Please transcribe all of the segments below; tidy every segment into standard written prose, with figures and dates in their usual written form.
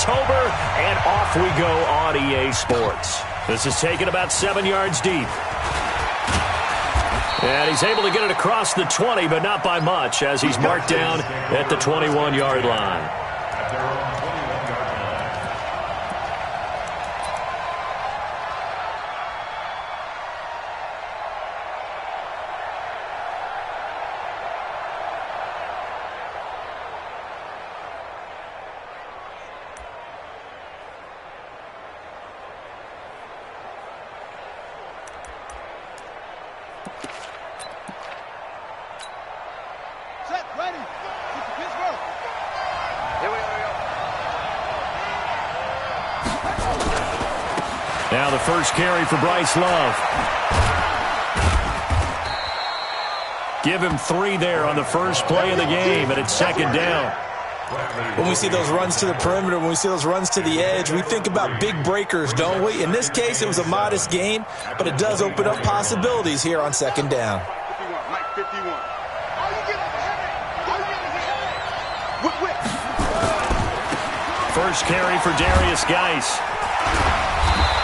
October, and off we go on EA Sports. This is taken about 7 yards deep. And he's able to get it across the 20, but not by much, as he's marked down at the 21-yard line. Now the first carry for Bryce Love. Give him 3 there on the first play of the game, and it's second down. When we see those runs to the perimeter, when we see those runs to the edge, we think about big breakers, don't we? In this case, it was a modest gain, but it does open up possibilities here on second down. 51. First carry for Darius Geis.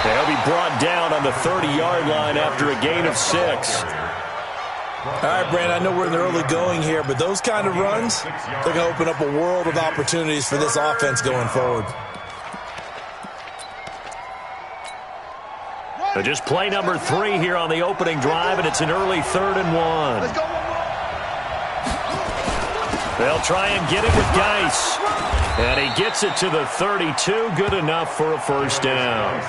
They'll be brought down on the 30-yard line after a gain of 6. All right, Brandon, I know we're in the early going here, but those kind of runs, they're going to open up a world of opportunities for this offense going forward. So just play number 3 here on the opening drive, and it's an early 3rd and 1. Let's go. They'll try and get it with Geis. And he gets it to the 32, good enough for a first down.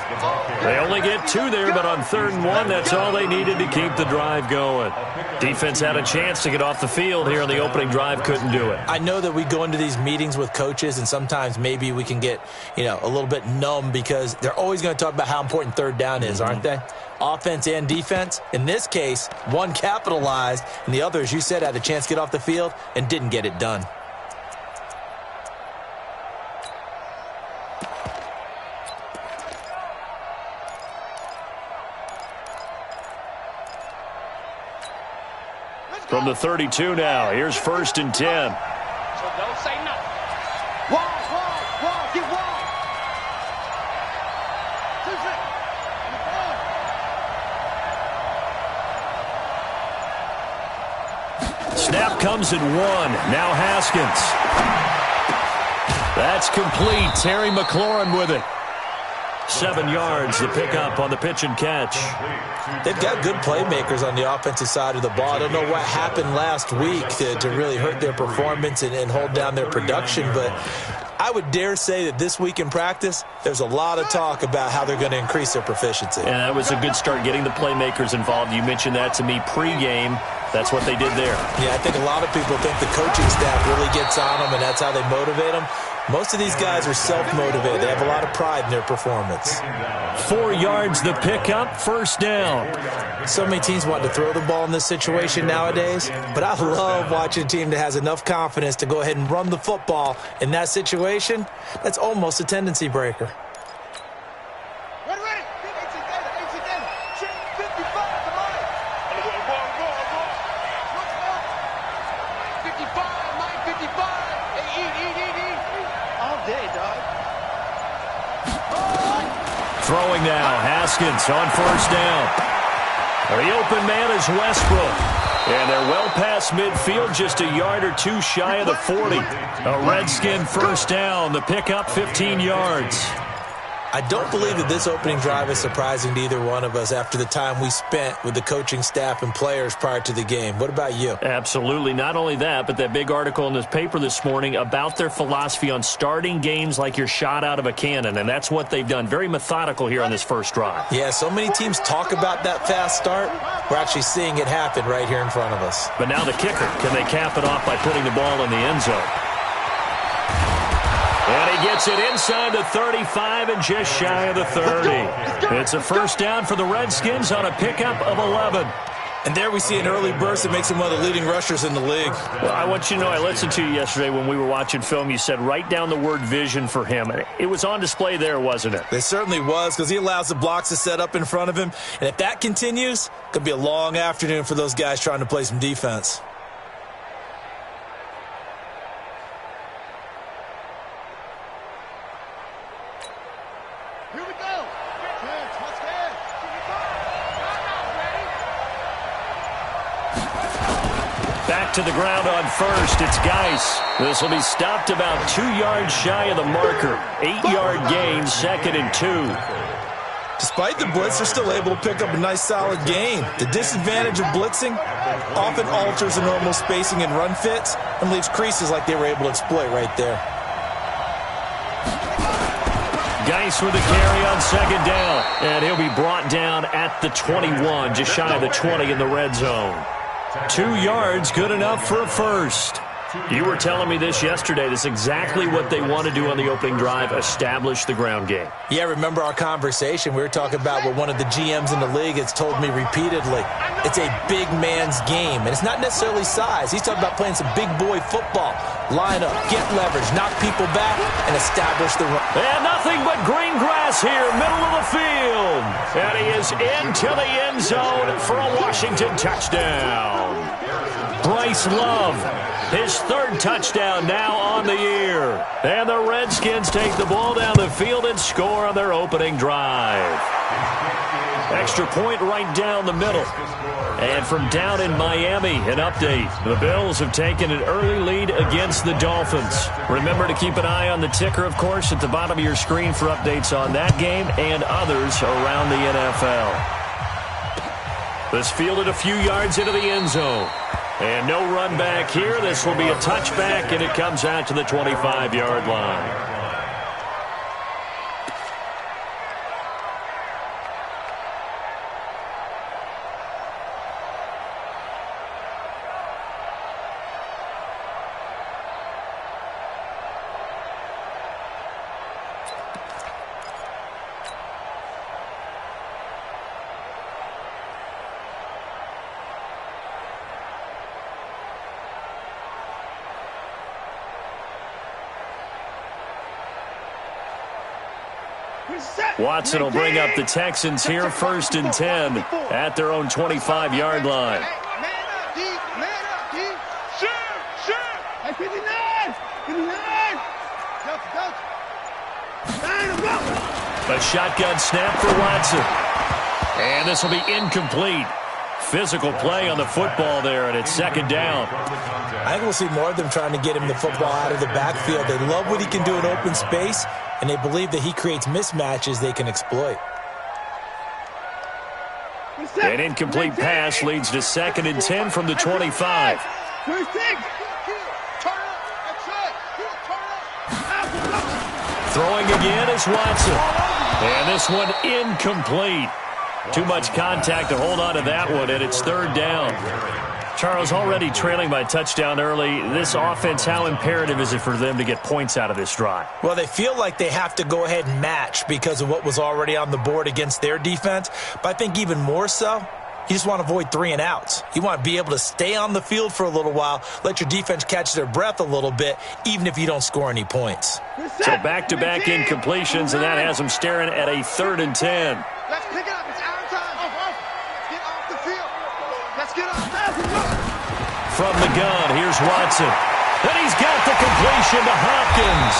They only get 2 there, but on 3rd and 1, that's all they needed to keep the drive going. Defense had a chance to get off the field here on the opening drive, couldn't do it. I know that we go into these meetings with coaches, and sometimes maybe we can get, a little bit numb because they're always going to talk about how important 3rd down is, aren't they? Offense and defense. In this case, one capitalized, and the other, as you said, had a chance to get off the field and didn't get it done. From the 32 now, here's 1st and 10. So don't say nothing. Wall, get wall. 2 seconds. Snap comes in 1. Now Haskins. That's complete. Terry McLaurin with it. 7 yards, the pickup on the pitch and catch. They've got good playmakers on the offensive side of the ball. I don't know what happened last week to really hurt their performance and hold down their production, but I would dare say that this week in practice, there's a lot of talk about how they're going to increase their proficiency. And that was a good start, getting the playmakers involved. You mentioned that to me pregame. That's what they did there. Yeah, I think a lot of people think the coaching staff really gets on them, and that's how they motivate them. Most of these guys are self-motivated. They have a lot of pride in their performance. 4 yards, the pickup, first down. So many teams want to throw the ball in this situation nowadays, but I love watching a team that has enough confidence to go ahead and run the football in that situation. That's almost a tendency breaker. Ready. 55, come on. 55, Mike, 55. Hey, eat. All day, dog. Throwing now, Haskins on first down. The open man is Westbrook. And they're well past midfield, just a yard or 2 shy of the 40. A Redskin first down, the pickup 15 yards. I don't believe that this opening drive is surprising to either one of us after the time we spent with the coaching staff and players prior to the game. What about you? Absolutely. Not only that, but that big article in this paper this morning about their philosophy on starting games like you're shot out of a cannon, and that's what they've done. Very methodical here on this first drive. Yeah, so many teams talk about that fast start. We're actually seeing it happen right here in front of us. But now the kicker. Can they cap it off by putting the ball in the end zone? And he gets it inside the 35 and just shy of the 30. It's a first down for the Redskins on a pickup of 11. And there we see an early burst that makes him one of the leading rushers in the league. Well, I want you to know, I listened to you yesterday when we were watching film. You said write down the word vision for him. It was on display there, wasn't it? It certainly was, because he allows the blocks to set up in front of him. And if that continues, it could be a long afternoon for those guys trying to play some defense. Here we go. Touch head. Back to the ground on first. It's Geis. This will be stopped about 2 yards shy of the marker. 8-yard gain, 2nd and 2. Despite the blitz, they're still able to pick up a nice, solid gain. The disadvantage of blitzing often alters the normal spacing and run fits and leaves creases like they were able to exploit right there. Geis with the carry on 2nd down. And he'll be brought down at the 21, just shy of the 20 in the red zone. 2 yards, good enough for a first. You were telling me this yesterday. This is exactly what they want to do on the opening drive, establish the ground game. Yeah, remember our conversation? We were talking about what one of the GMs in the league has told me repeatedly. It's a big man's game, and it's not necessarily size. He's talking about playing some big boy football. Line up, get leverage, knock people back, and establish the run. And nothing but green grass here, middle of the field. And he is into the end zone for a Washington touchdown. Bryce Love, his 3rd touchdown now on the year. And the Redskins take the ball down the field and score on their opening drive. Extra point right down the middle. And from down in Miami, an update. The Bills have taken an early lead against the Dolphins. Remember to keep an eye on the ticker, of course, at the bottom of your screen for updates on that game and others around the NFL. This fielded a few yards into the end zone. And no run back here. This will be a touchback, and it comes out to the 25-yard line. Watson will bring up the Texans here, 1st and 10 at their own 25-yard line. A shotgun snap for Watson. And this will be incomplete. Physical play on the football there, and it's 2nd down. I think we'll see more of them trying to get him the football out of the backfield. They love what he can do in open space, and they believe that he creates mismatches they can exploit. An incomplete pass leads to 2nd and 10 from the 25. Throwing again is Watson. And this one incomplete. Too much contact to hold on to that one, and it's 3rd down. Charles, already trailing by touchdown early. This offense, how imperative is it for them to get points out of this drive? Well, they feel like they have to go ahead and match because of what was already on the board against their defense. But I think even more so, you just want to avoid 3 and outs. You want to be able to stay on the field for a little while, let your defense catch their breath a little bit, even if you don't score any points. So back-to-back incompletions, and that has them staring at a 3rd and 10. Let's pick it up. It's our time. Get off the field. Let's get off. From the gun, here's Watson. And he's got the completion to Hopkins.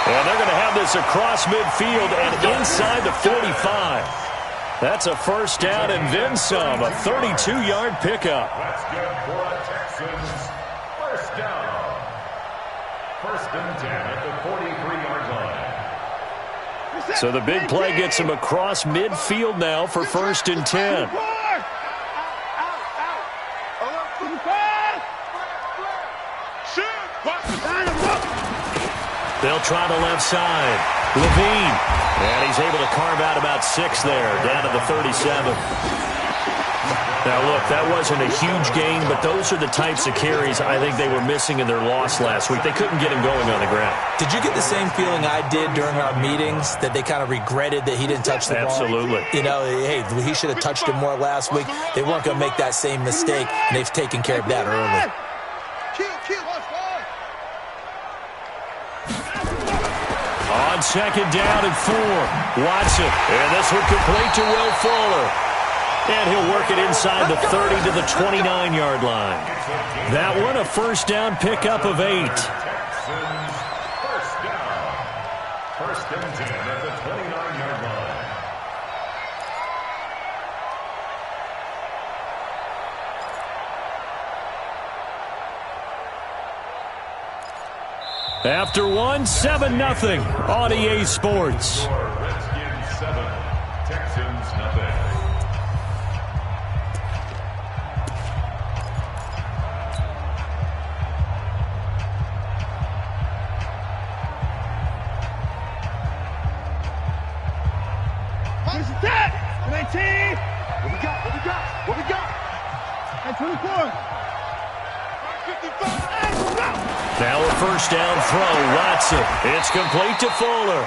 And they're going to have this across midfield and inside the 45. That's a 1st down and then some, a 32-yard pickup. That's good for a Texans 1st down. 1st and 10 at the 43-yard line. So the big play gets him across midfield now for 1st and 10. They'll try the left side. Levine. And he's able to carve out about 6 there, down to the 37. Now, look, that wasn't a huge gain, but those are the types of carries I think they were missing in their loss last week. They couldn't get him going on the ground. Did you get the same feeling I did during our meetings, that they kind of regretted that he didn't touch the ball? Absolutely. You know, hey, he should have touched it more last week. They weren't going to make that same mistake, and they've taken care of that early. On 2nd down and 4, Watson. And this one complete to Will Fuller. And he'll work it inside the 30 to the 29-yard line. That one, a 1st down pickup of 8. First and 10 at the 29-yard line. After one, 7-0 on EA Sports. Redskins 7, Texans nothing. Where's the set? 19. What we got? What we got? What we got? At 24. 55. Now a first down throw, Watson. It's complete to Fuller.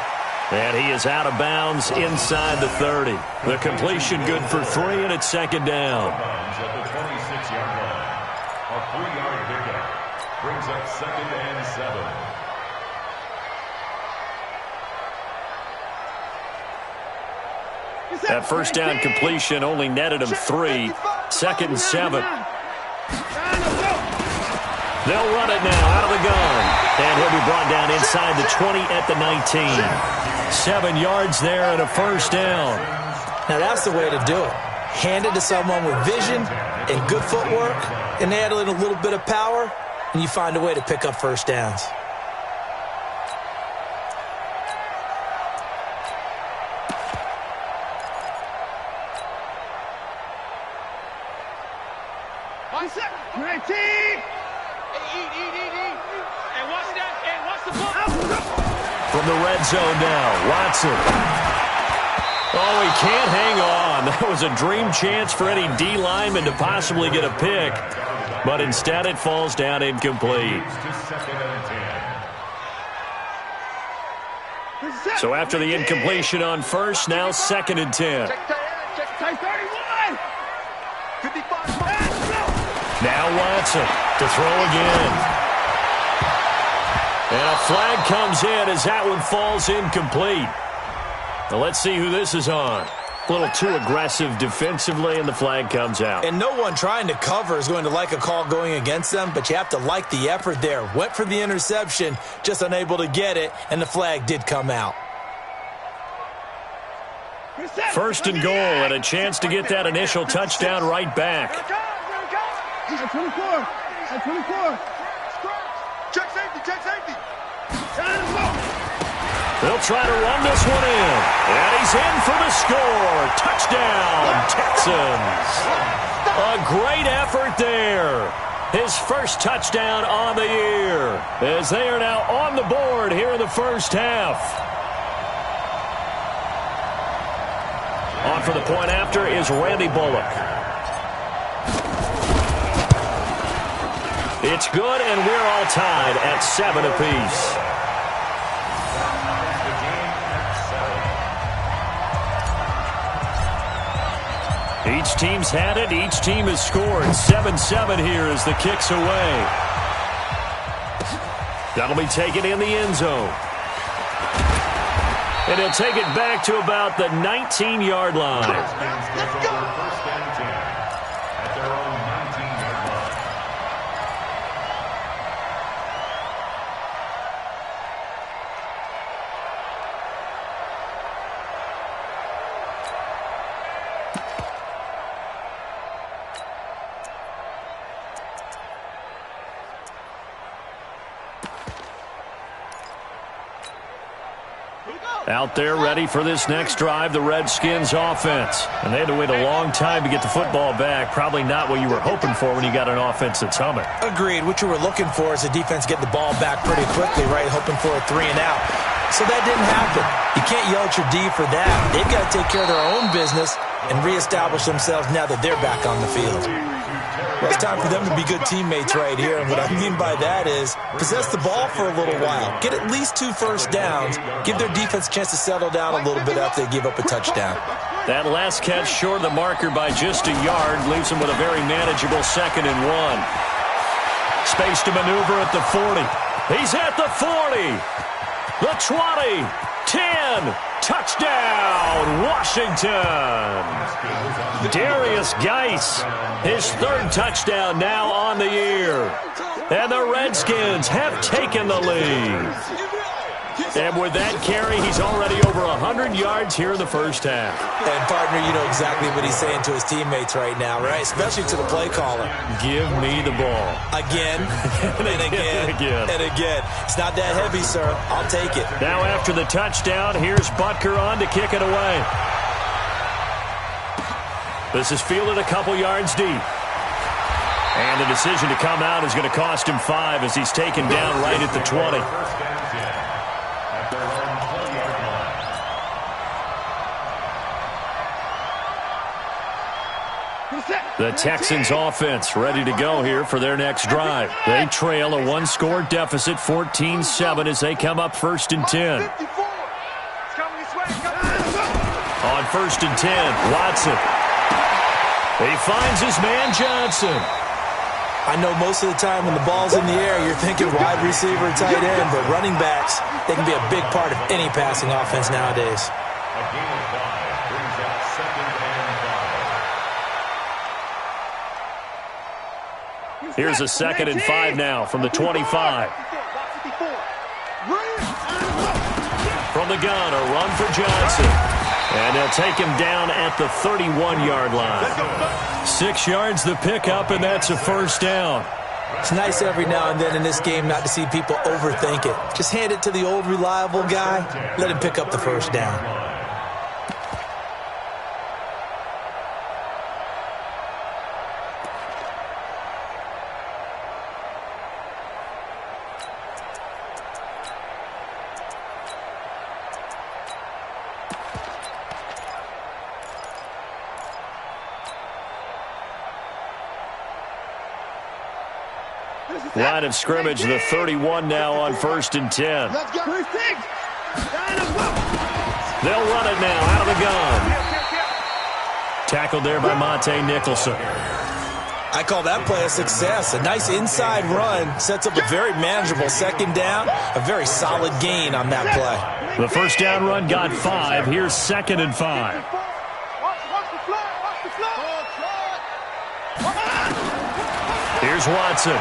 And he is out of bounds inside the 30. The completion good for 3, and it's second down. At the 26-yard line. A 3-yard pickup. Brings up second and 7. That first down completion only netted him 3. Second and 7. They'll run it now out of the gun. And he'll be brought down inside the 20 at the 19. 7 yards there and a first down. Now that's the way to do it. Hand it to someone with vision and good footwork, and add in a little bit of power, and you find a way to pick up first downs. From the red zone now, Watson. Oh, he can't hang on. That was a dream chance for any D lineman to possibly get a pick. But instead it falls down incomplete. So after the incompletion on first, now second and 10. Now Watson to throw again. And a flag comes in as that one falls incomplete. Now let's see who this is on. A little too aggressive defensively, and the flag comes out. And no one trying to cover is going to like a call going against them, but you have to like the effort there. Went for the interception, just unable to get it, and the flag did come out. First and goal, and a chance to get that initial touchdown right back. At 24. At 24. Check safety. Check safety. They'll try to run this one in. And he's in for the score. Touchdown, Texans. A great effort there. His first touchdown on the year, as they are now on the board here in the first half. On for the point after is Randy Bullock. It's good, and we're all tied at 7 apiece. Each team's had it. Each team has scored. 7-7 here as the kick's away. That'll be taken in the end zone. And he'll take it back to about the 19-yard line. Let's go. First and 10 at their own 19-yard line. Out there ready for this next drive, the Redskins offense. And they had to wait a long time to get the football back. Probably not what you were hoping for when you got an offense that's humming. Agreed. What you were looking for is the defense getting the ball back pretty quickly, right? Hoping for a 3 and out. So that didn't happen. You can't yell at your D for that. They've got to take care of their own business and reestablish themselves now that they're back on the field. Well, it's time for them to be good teammates right here. And what I mean by that is possess the ball for a little while. Get at least 2 first downs. Give their defense a chance to settle down a little bit after they give up a touchdown. That last catch short of the marker by just a yard leaves them with a very manageable 2nd and 1. Space to maneuver at the 40. He's at the 40. The 20. 10. Touchdown, Washington. Darius Geis, his 3rd touchdown now on the year. And the Redskins have taken the lead. And with that carry, he's already over 100 yards here in the first half. And, partner, you know exactly what he's saying to his teammates right now, right? Especially to the play caller. Give me the ball. Again, and again, and again. It's not that heavy, sir. I'll take it. Now after the touchdown, here's Butker on to kick it away. This is fielded a couple yards deep. And the decision to come out is going to cost him 5 as he's taken down right at the 20. The Texans offense ready to go here for their next drive. They trail a one-score deficit, 14-7, as they come up 1st and 10. On 1st and 10, Watson. He finds his man Johnson. I know most of the time when the ball's in the air, you're thinking wide receiver, tight end, but running backs, they can be a big part of any passing offense nowadays. A gain of 5 brings up 2nd and 5. Here's a 2nd and 5 now from the 25. From the gun, a run for Johnson. And they'll take him down at the 31-yard line. 6 yards the pickup, and that's a 1st down. It's nice every now and then in this game not to see people overthink it. Just hand it to the old reliable guy. Let him pick up the 1st down. Line of scrimmage, the 31 now on 1st and 10. Let's go. They'll run it now out of the gun. Tackled there by Monte Nicholson. I call that play a success. A nice inside run sets up a very manageable 2nd down. A very solid gain on that play. The 1st down run got 5. Here's 2nd and 5. Here's Watson.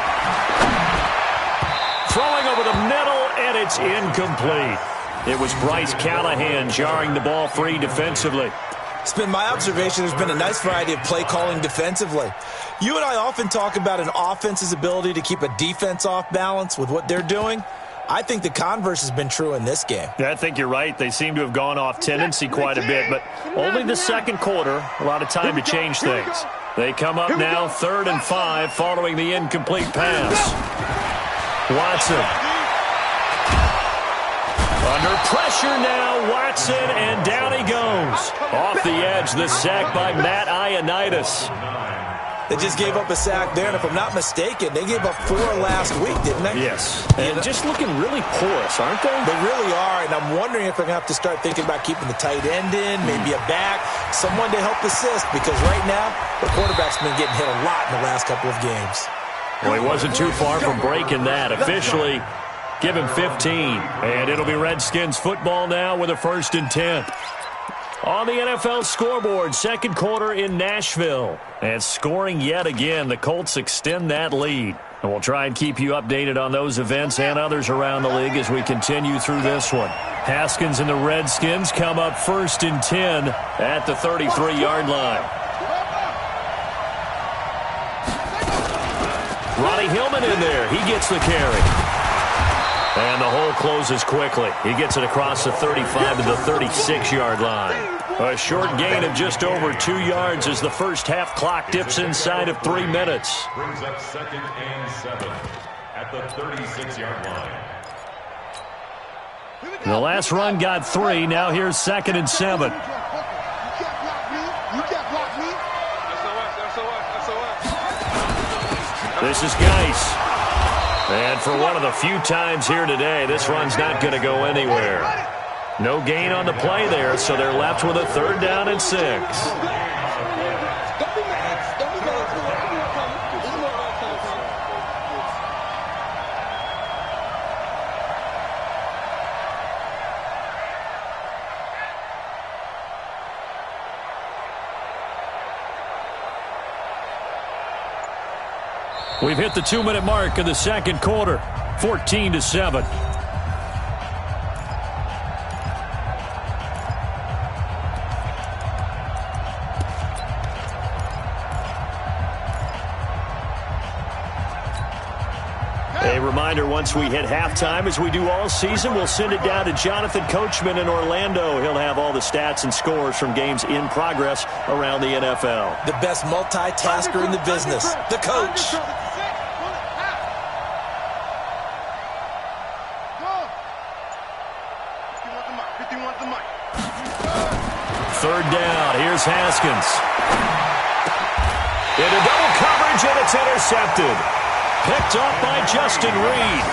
Throwing over the middle, and it's incomplete. It was Bryce Callahan jarring the ball free defensively. It's been my observation there's been a nice variety of play calling defensively. You and I often talk about an offense's ability to keep a defense off balance with what they're doing. I think the converse has been true in this game. Yeah, I think you're right. They seem to have gone off tendency quite a bit, but only the 2nd quarter, a lot of time to change things. They come up now 3rd and 5 following the incomplete pass. Watson. Under pressure now, Watson, and down he goes. Off the edge, the sack by Matt Ioannidis. They just gave up a sack there, and if I'm not mistaken, they gave up 4 last week, didn't they? Yes. And just looking really porous, aren't they? They really are, and I'm wondering if they're going to have to start thinking about keeping the tight end in, maybe a back, someone to help assist, because right now, the quarterback's been getting hit a lot in the last couple of games. Well, he wasn't too far from breaking that. Officially, give him 15. And it'll be Redskins football now with a 1st and 10. On the NFL scoreboard, 2nd quarter in Nashville. And scoring yet again, the Colts extend that lead. And we'll try and keep you updated on those events and others around the league as we continue through this one. Haskins and the Redskins come up 1st and 10 at the 33-yard line. Ronnie Hillman in there. He gets the carry. And the hole closes quickly. He gets it across the 35 to the 36-yard line. A short gain of just over 2 yards as the first half clock dips inside of 3 minutes. Brings up 2nd and 7 at the 36-yard line. The last run got 3. Now here's 2nd and 7. This is Geis. And for one of the few times here today, this run's not going to go anywhere. No gain on the play there, so they're left with a 3rd down and 6. We've hit the 2-minute mark in the 2nd quarter, 14-7. reminder, once we hit halftime, as we do all season, we'll send it down to Jonathan Coachman in Orlando. He'll have all the stats and scores from games in progress around the NFL. The best multitasker in the business, the coach. Third down. Here's Haskins. Into double coverage, and it's intercepted. Picked up by Justin Reed.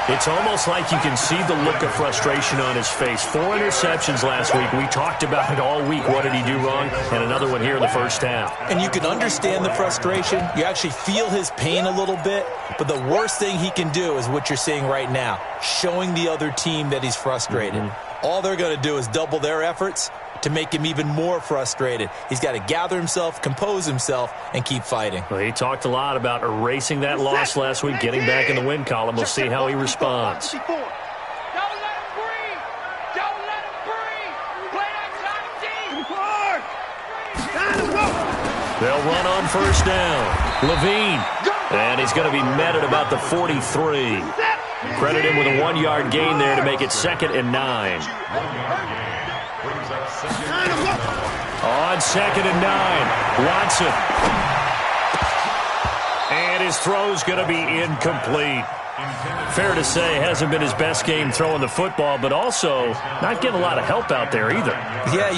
It's almost like you can see the look of frustration on his face. 4 interceptions last week. We talked about it all week. What did he do wrong? And another one here in the first half. And you can understand the frustration. You actually feel his pain a little bit. But the worst thing he can do is what you're seeing right now, showing the other team that he's frustrated. All they're going to do is double their efforts to make him even more frustrated. He's got to gather himself, compose himself, and keep fighting. Well, he talked a lot about erasing that loss last week, getting back in the win column. We'll see how he responds. Don't let him breathe. Don't let him breathe. Play that team. They'll run on first down. Levine. And he's going to be met at about the 43. Credit him with a 1-yard gain there to make it 2nd and 9. On 2nd and 9, Watson. And his throw's going to be incomplete. Fair to say, hasn't been his best game throwing the football, but also not getting a lot of help out there either. Yeah,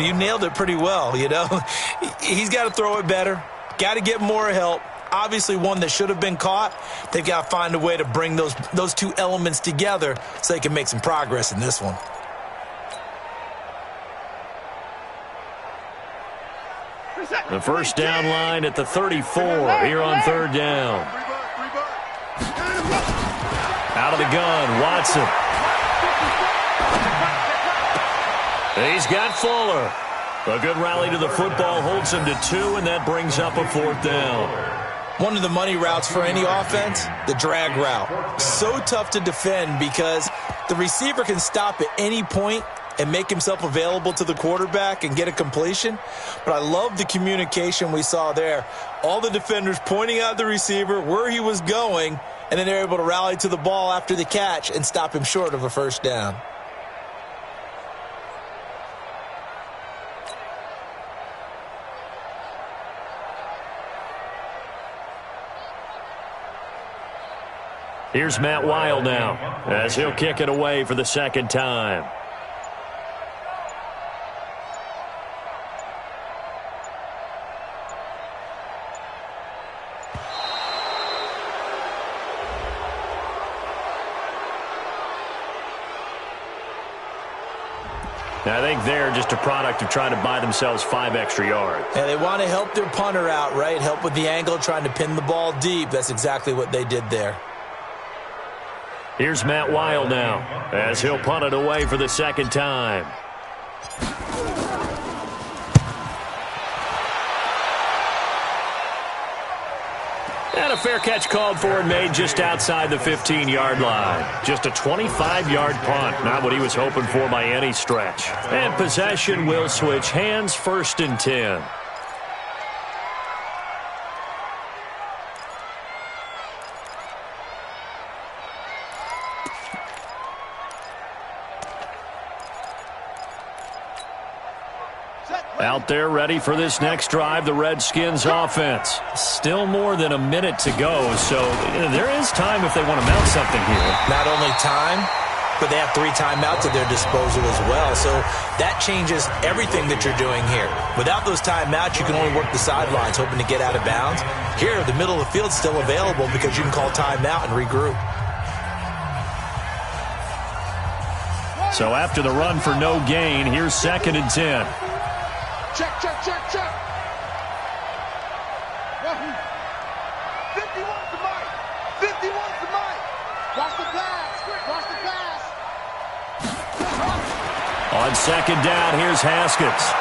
you nailed it pretty well, you know. He's got to throw it better, got to get more help. Obviously one that should have been caught. They've got to find a way to bring those two elements together so they can make some progress in this one. The first down line at the 34 here on 3rd down. Out of the gun, Watson. He's got Fuller. A good rally to the football holds him to 2, and that brings up a 4th down. One of the money routes for any offense, the drag route. So tough to defend because the receiver can stop at any point and make himself available to the quarterback and get a completion. But I love the communication we saw there. All the defenders pointing out the receiver, where he was going, and then they're able to rally to the ball after the catch and stop him short of a first down. Here's Matt Weil now as he'll kick it away for the 2nd time. I think they're just a product of trying to buy themselves 5 extra yards. And they want to help their punter out, right? Help with the angle, trying to pin the ball deep. That's exactly what they did there. Here's Matt Weil now as he'll punt it away for the 2nd time. And a fair catch called for and made just outside the 15-yard line. Just a 25-yard punt, not what he was hoping for by any stretch. And possession will switch hands, 1st and 10. Out there ready for this next drive, the Redskins offense. Still more than a minute to go, so there is time if they want to mount something here. Not only time, but they have 3 timeouts at their disposal as well, so that changes everything that you're doing here. Without those timeouts, you can only work the sidelines, hoping to get out of bounds. Here, the middle of the field's still available because you can call timeout and regroup. So after the run for no gain, here's 2nd and 10. Check. 51 to Mike. 51 to Mike. Watch the pass. On 2nd down, here's Haskins.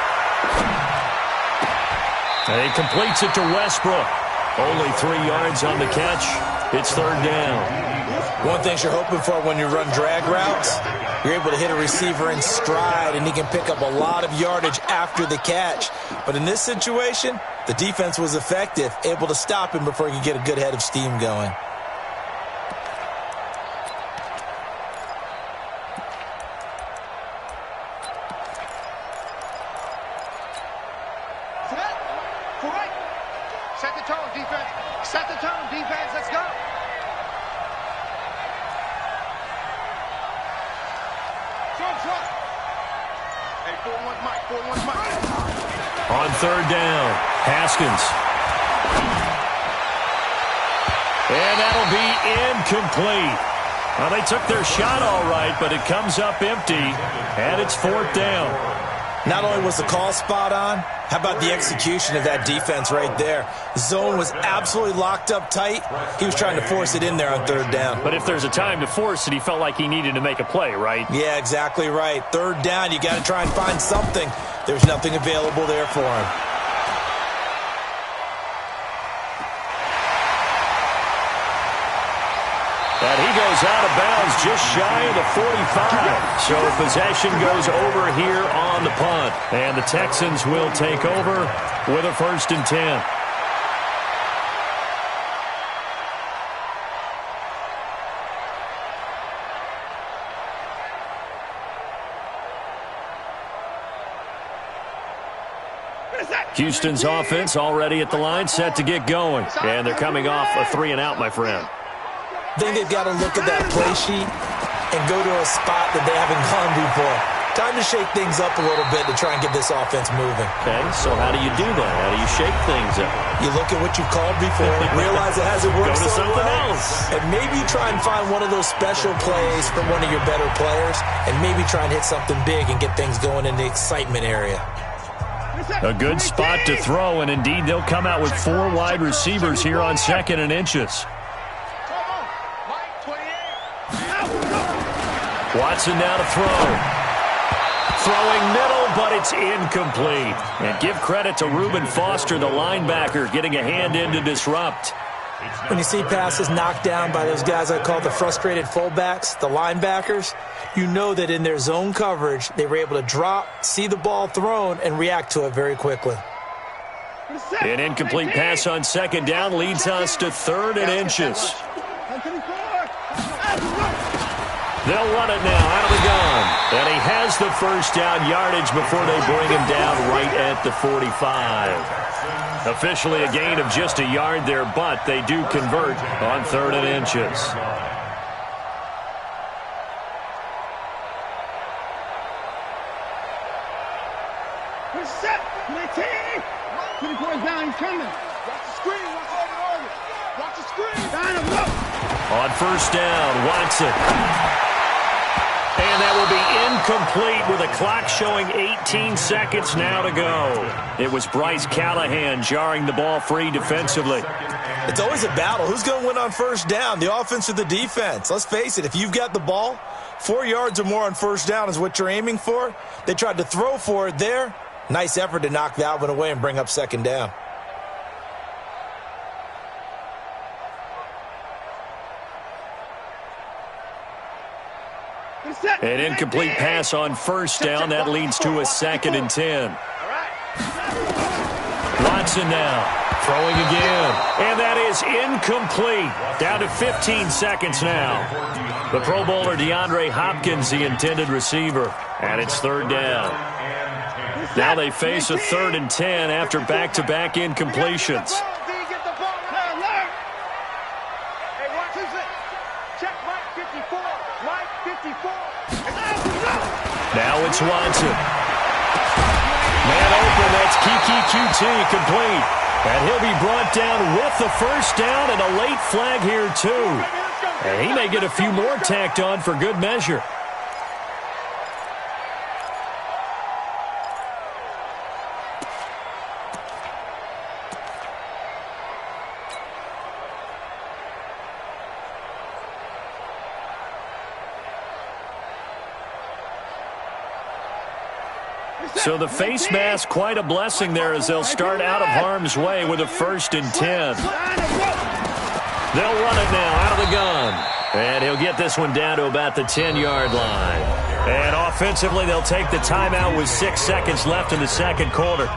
And he completes it to Westbrook. Only 3 yards on the catch. It's 3rd down. One thing you're hoping for when you run drag routes, you're able to hit a receiver in stride, and he can pick up a lot of yardage after the catch. But in this situation, the defense was effective, able to stop him before he could get a good head of steam going. tone, defense. Set the tone, defense. Let's go. Hey, 4-1 Mike, 4-1 Mike. On third down, Haskins. And that'll be incomplete. Well, they took their shot all right, but it comes up empty, and it's fourth down. Not only was the call spot on, how about the execution of that defense right there? Zone was absolutely locked up tight. He was trying to force it in there on third down. But if there's a time to force it, he felt like he needed to make a play, right? Yeah, exactly right. Third down, you got to try and find something. There's nothing available there for him. And he goes out of bounds just shy of the 45. So possession goes over here on the punt. And the Texans will take over with a 1st and 10. Houston's offense already at the line, set to get going. And they're coming off a 3-and-out, my friend. I think they've got to look at that play sheet and go to a spot that they haven't gone before. Time to shake things up a little bit to try and get this offense moving. Okay, so how do you do that? How do you shake things up? You look at what you've called before, realize it hasn't worked Go to so something well, else. and maybe try and find one of those special plays from one of your better players, and maybe try and hit something big and get things going in the excitement area. A good spot to throw, and indeed they'll come out with 4 wide receivers here on 2nd and inches. Watson now to throw. Throwing middle, but it's incomplete. And give credit to Reuben Foster, the linebacker, getting a hand in to disrupt. When you see passes knocked down by those guys I call the frustrated fullbacks, the linebackers, you know that in their zone coverage, they were able to drop, see the ball thrown, and react to it very quickly. An incomplete pass on 2nd down leads us to 3rd and inches. They'll run it now out of the gun. And he has the 1st down yardage before they bring him down right at the 45. Officially a gain of just a yard there, but they do convert on 3rd and inches. We're set. 19. 24 is down. He's coming. Watch the screen. Watch the screen. Down him. On 1st down, Watson. And that will be incomplete with a clock showing 18 seconds now to go. It was Bryce Callahan jarring the ball free defensively. It's always a battle. Who's going to win on 1st down, the offense or the defense? Let's face it, if you've got the ball, 4 yards or more on 1st down is what you're aiming for. They tried to throw for it there. Nice effort to knock that one away and bring up 2nd down. An incomplete pass on 1st down. That leads to a 2nd and 10. Watson now throwing again. And that is incomplete. Down to 15 seconds now. The Pro Bowler DeAndre Hopkins, the intended receiver. And it's 3rd down. Now they face a 3rd and 10 after back-to-back incompletions. Now it's Watson. Man open, that's Kiki QT complete. And he'll be brought down with the 1st down and a late flag here too. And he may get a few more tacked on for good measure. So the face mask, quite a blessing there as they'll start out of harm's way with a 1st and 10. They'll run it now out of the gun. And he'll get this one down to about the 10-yard line. And offensively, they'll take the timeout with 6 seconds left in the 2nd quarter.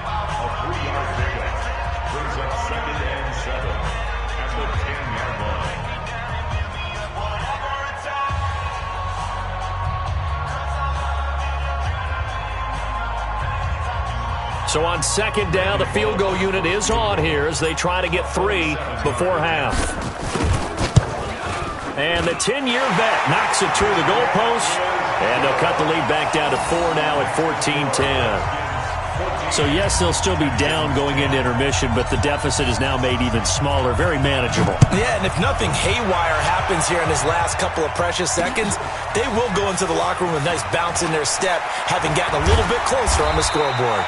So on second down, the field goal unit is on here as they try to get 3 before half. And the 10-year vet knocks it through the goalpost, and they'll cut the lead back down to 4 now at 14-10. So, yes, they'll still be down going into intermission, but the deficit is now made even smaller, very manageable. Yeah, and if nothing haywire happens here in his last couple of precious seconds, they will go into the locker room with a nice bounce in their step, having gotten a little bit closer on the scoreboard.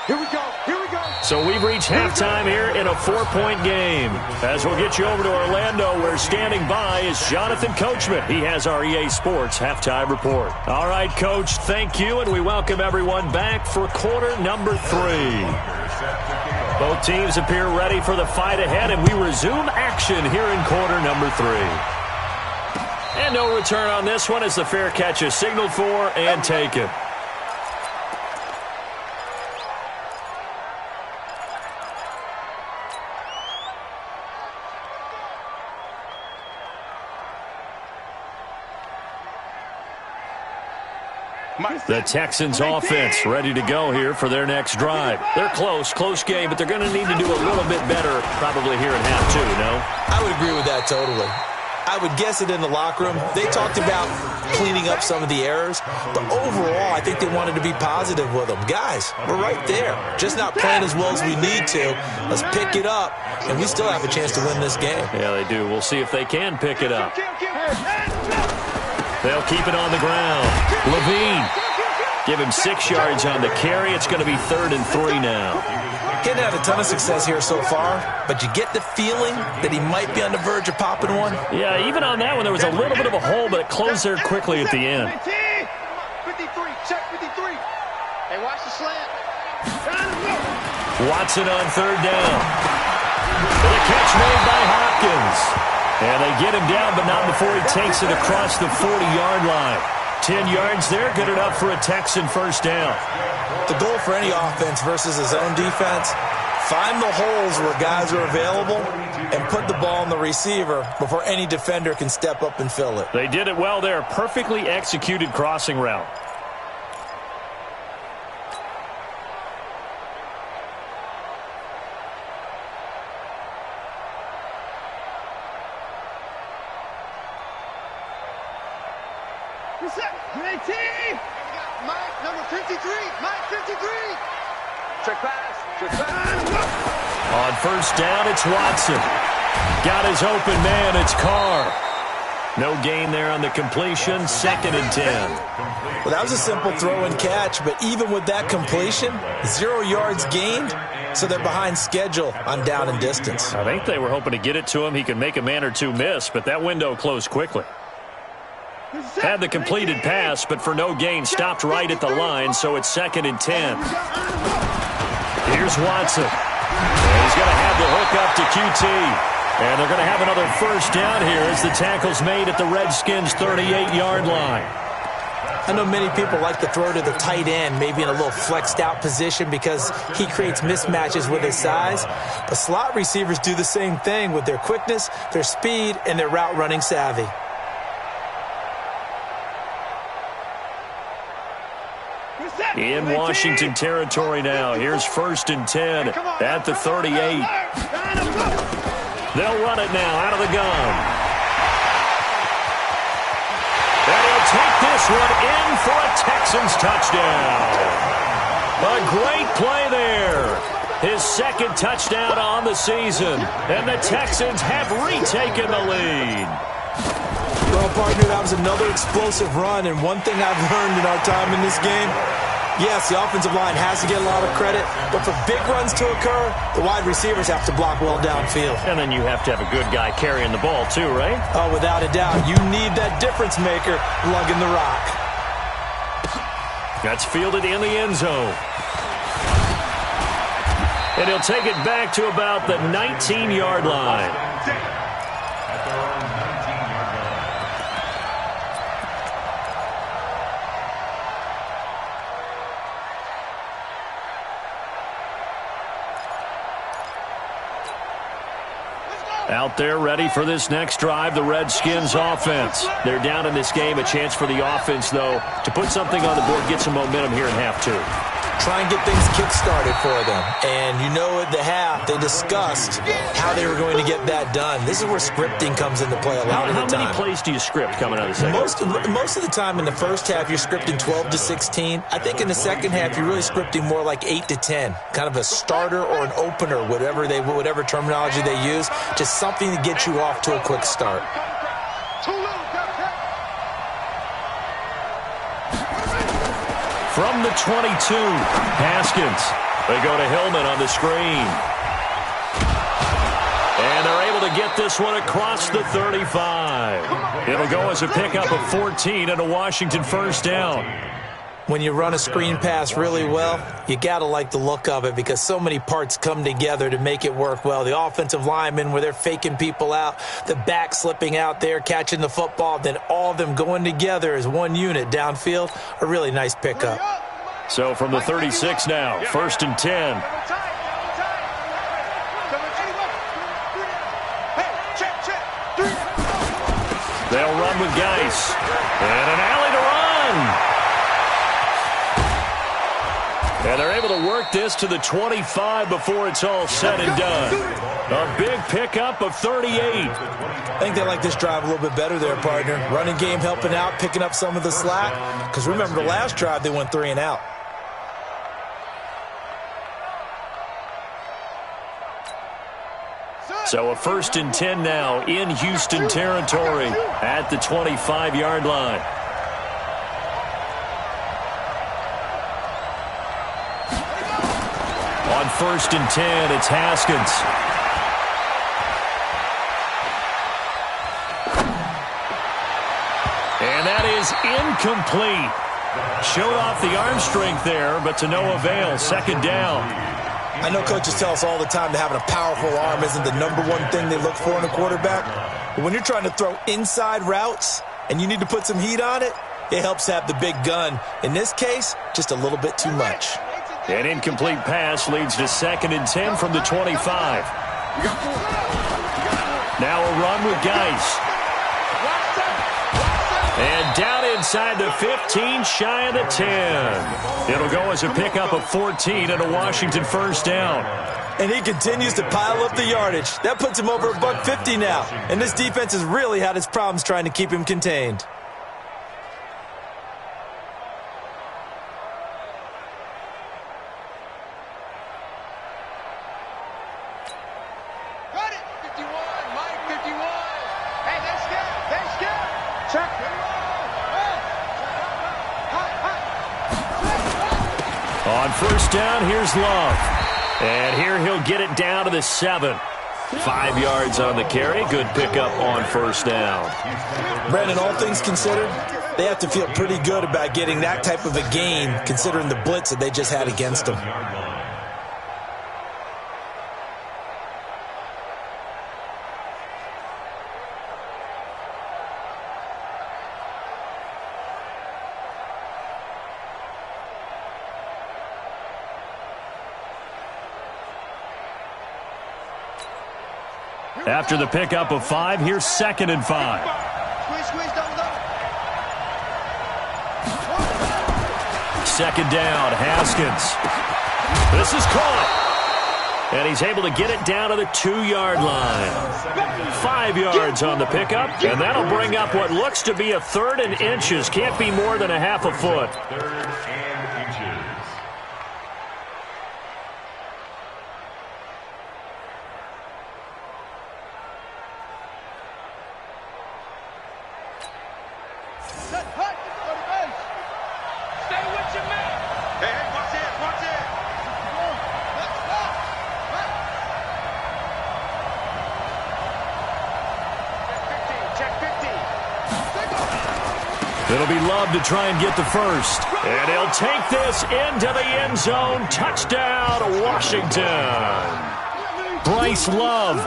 Here we go. Here we go. So we've reached halftime here in a 4-point game. As we'll get you over to Orlando, where standing by is Jonathan Coachman. He has our EA Sports halftime report. All right, Coach, thank you, and we welcome everyone back for quarter number 3. Both teams appear ready for the fight ahead, and we resume action here in quarter number 3. And no return on this one as the fair catch is signaled for and taken. The Texans offense ready to go here for their next drive. They're close game, but they're going to need to do a little bit better probably here in half 2, no? I would agree with that totally. I would guess it in the locker room. They talked about cleaning up some of the errors, but overall, I think they wanted to be positive with them. Guys, we're right there. Just not playing as well as we need to. Let's pick it up, and we still have a chance to win this game. Yeah, they do. We'll see if they can pick it up. They'll keep it on the ground. Levine. Give him 6 yards on the carry. It's going to be 3rd and 3 now. Hadn't had a ton of success here so far, but you get the feeling that he might be on the verge of popping one. Yeah, even on that one, there was a little bit of a hole, but it closed there quickly at the end. 53, check 53. Hey, watch the slant. Watson on 3rd down. The catch made by Hopkins. And they get him down, but not before he takes it across the 40-yard line. 10 yards there, good enough for a Texan first down. The goal for any offense versus his own defense, find the holes where guys are available and put the ball in the receiver before any defender can step up and fill it. They did it well there. Perfectly executed crossing route. Mike, number 53. Mike, 53. Check pass. Check pass. On first down, it's Watson. Got his open man. It's Carr. No gain there on the completion. 2nd and 10. Well, that was a simple throw and catch, but even with that completion, 0 yards gained, so they're behind schedule on down and distance. I think they were hoping to get it to him. He could make a man or two miss, but that window closed quickly. Had the completed pass, but for no gain, stopped right at the line, so it's 2nd and 10. Here's Watson. And he's going to have the hook up to QT. And they're going to have another first down here as the tackle's made at the Redskins' 38-yard line. I know many people like to throw to the tight end, maybe in a little flexed out position because he creates mismatches with his size. But slot receivers do the same thing with their quickness, their speed, and their route running savvy. In Washington territory now. Here's 1st and 10 at the 38. They'll run it now out of the gun. And he'll take this one in for a Texans touchdown. A great play there. His 2nd touchdown on the season. And the Texans have retaken the lead. Well, partner, that was another explosive run. And one thing I've learned in our time in this game, yes, the offensive line has to get a lot of credit, but for big runs to occur, the wide receivers have to block well downfield. And then you have to have a good guy carrying the ball too, right? Oh, without a doubt. You need that difference maker lugging the rock. That's fielded in the end zone. And he'll take it back to about the 19-yard line. Out there ready for this next drive, the Redskins offense. They're down in this game. A chance for the offense, though, to put something on the board, get some momentum here in half two. Try and get things kick-started for them. And you know at the half, they discussed how they were going to get that done. This is where scripting comes into play a lot of the time. How many plays do you script coming out of the second? Most of the time in the first half, you're scripting 12 to 16. I think in the second half, you're really scripting more like 8 to 10. Kind of a starter or an opener, whatever terminology they use. Just something to get you off to a quick start. From the 22, Haskins. They go to Hillman on the screen. And they're able to get this one across the 35. It'll go as a pickup of 14 and a Washington first down. When you run a screen pass really well, you got to like the look of it because so many parts come together to make it work well. The offensive linemen, where they're faking people out, the back slipping out there, catching the football, then all of them going together as one unit downfield, a really nice pickup. So from the 36 now, first and 10. They'll run with Geis. And an alley to run. And they're able to work this to the 25 before it's all said and done. A big pickup of 38. I think they like this drive a little bit better there, partner. Running game helping out, picking up some of the slack. Because remember, the last drive, they went 3 and out. So a first and 10 now in Houston territory at the 25-yard line. On first and 10, it's Haskins. And that is incomplete. Showed off the arm strength there, but to no avail. Second down. I know coaches tell us all the time that having a powerful arm isn't the number one thing they look for in a quarterback. But when you're trying to throw inside routes and you need to put some heat on it, it helps have the big gun. In this case, just a little bit too much. An incomplete pass leads to second and 10 from the 25. Now a run with Geis. And down inside the 15, shy of the 10. It'll go as a pickup of 14 and a Washington first down. And he continues to pile up the yardage. That puts him over $150 now. And this defense has really had its problems trying to keep him contained. On first down, here's Love. And here he'll get it down to the 7. 5 yards on the carry. Good pickup on first down. Brandon, all things considered, they have to feel pretty good about getting that type of a gain considering the blitz that they just had against them. After the pickup of 5, here's second and 5. Second down, Haskins. This is caught. And he's able to get it down to the 2-yard line. 5 yards on the pickup, and that'll bring up what looks to be a third and inches. Can't be more than a half a foot. Third and inches. It'll be Love to try and get the first. And he'll take this into the end zone. Touchdown, Washington. Bryce Love,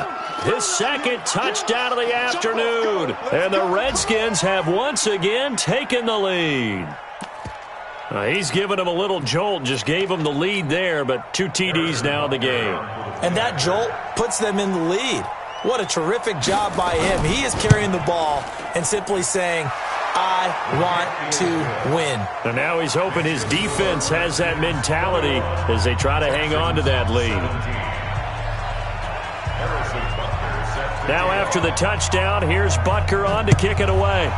his second touchdown of the afternoon. And the Redskins have once again taken the lead. He's given him a little jolt, just gave him the lead there, but 2 TDs now in the game. And that jolt puts them in the lead. What a terrific job by him. He is carrying the ball and simply saying, I want to win. And now he's hoping his defense has that mentality as they try to hang on to that lead. Now after the touchdown, here's Butker on to kick it away.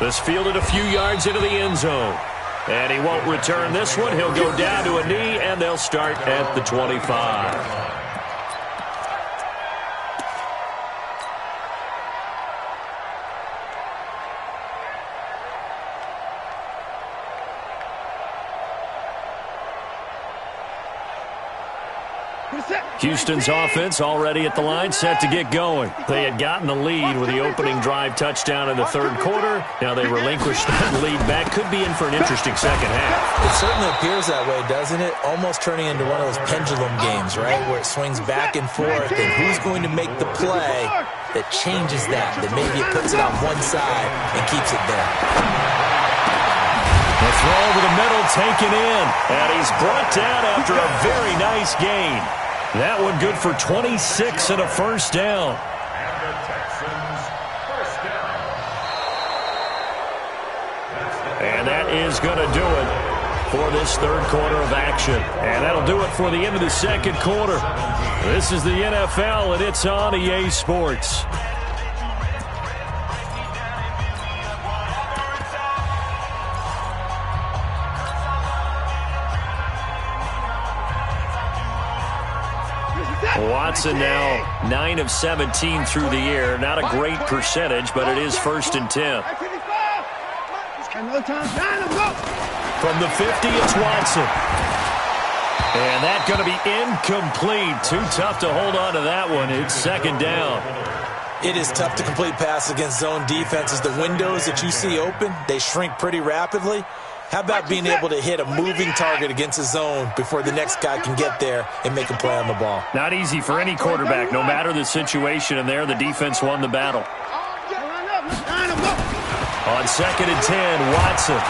This fielded a few yards into the end zone. And he won't return this one. He'll go down to a knee, and they'll start at the 25. Houston's offense already at the line, set to get going. They had gotten the lead with the opening drive touchdown in the third quarter. Now they relinquished that lead back. Could be in for an interesting second half. It certainly appears that way, doesn't it? Almost turning into one of those pendulum games, right, where it swings back and forth, and who's going to make the play that changes that maybe it puts it on one side and keeps it there. The throw over the middle taken in, and he's brought down after a very nice gain. That one good for 26 and a first down. And the Texans first down. And that is going to do it for this third quarter of action. And that'll do it for the end of the second quarter. This is the NFL, and it's on EA Sports. Watson now 9 of 17 through the air. Not a great percentage, but it is 1st and 10. From the 50, it's Watson. And that's going to be incomplete. Too tough to hold on to that one. It's second down. It is tough to complete passes against zone defenses. The windows that you see open, they shrink pretty rapidly. How about being able to hit a moving target against a zone before the next guy can get there and make a play on the ball? Not easy for any quarterback, no matter the situation, and there the defense won the battle. On 2nd and 10, Watson.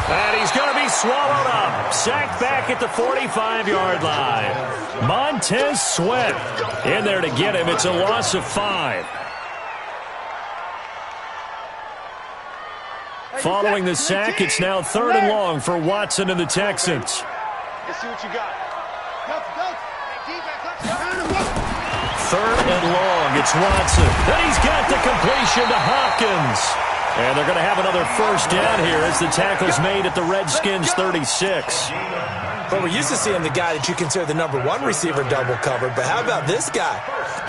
And he's going to be swallowed up. Sacked back at the 45-yard line. Montez Sweat in there to get him. It's a loss of 5. Following the sack, it's now 3rd and long for Watson and the Texans. Let's see what you got. 3rd and long, it's Watson. And he's got the completion to Hopkins. And they're going to have another first down here as the tackle's made at the Redskins' 36. But we're used to seeing the guy that you consider the number 1 receiver double covered. But how about this guy?